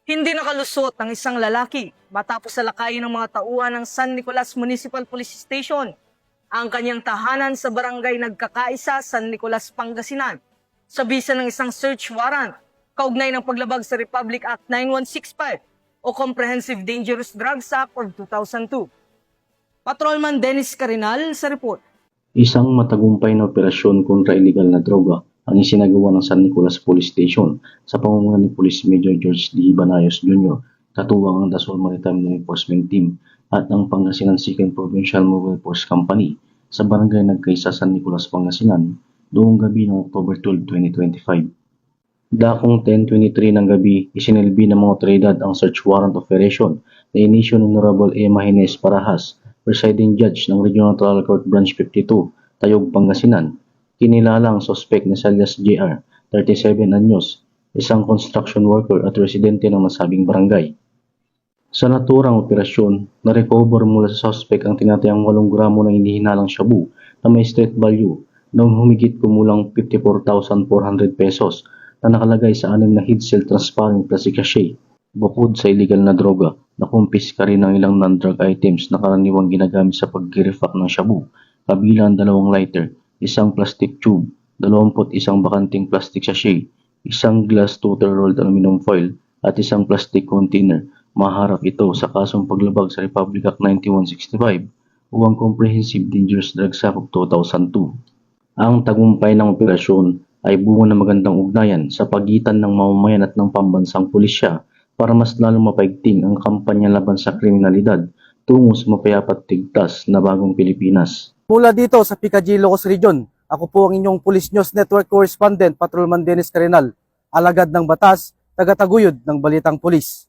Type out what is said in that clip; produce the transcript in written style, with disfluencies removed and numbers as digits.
Hindi nakalusot ang isang lalaki matapos salakayin ng mga tauhan ng San Nicolas Municipal Police Station ang kanyang tahanan sa barangay Nagkakaisa, San Nicolas, Pangasinan sa bisa ng isang search warrant kaugnay ng paglabag sa Republic Act 9165 o Comprehensive Dangerous Drugs Act of 2002. Patrolman Dennis Carinal sa report. Isang matagumpay na operasyon kontra illegal na droga ang isinagawa ng San Nicolas Police Station sa pamumuno ni Police Major George D. Banayos Jr., katuwang ang Dasol Maritime Law Enforcement Team at ang Pangasinan 2nd Provincial Mobile Force Company sa barangay Nagkaisa, San Nicolas, Pangasinan noong gabi ng October 12, 2025. Dakong 10:23 ng gabi, isinilbi ng mga otoridad ang search warrant operation na inisyo ng Honorable Emma Hines Parahas, presiding judge ng Regional Trial Court Branch 52, Tayog, Pangasinan. Kinilala ang suspect na alias JR, 37 anyos, isang construction worker at residente ng nasabing barangay. Sa naturang operasyon, na-recover mula sa suspect ang tinatayang 8 gramo ng hinihinalang shabu na may street value na humigit kumulang 54,400 pesos na nakalagay sa 6 na head-seal transparent plastic sachet. Bukod sa illegal na droga, nakumpiska rin ang ilang non-drug items na karaniwang ginagamit sa pag-refact ng shabu, kabilang 2 lighter, isang plastic tube, 21 bakanting plastic sachet, isang glass total rolled aluminum foil, at isang plastic container. Maharap ito sa kasong paglabag sa Republic Act 9165 o ang Comprehensive Dangerous Drugs Act of 2002. Ang tagumpay ng operasyon ay bunga ng magandang ugnayan sa pagitan ng mamamayan at ng pambansang pulisya para mas lalong mapaigting ang kampanya laban sa kriminalidad tungo sa mapayapat tigtas na bagong Pilipinas. Mula dito sa PKG Ilocos Region, ako po ang inyong Police News Network Correspondent, Patrolman Dennis Carinal, alagad ng batas, tagataguyod ng Balitang Pulis.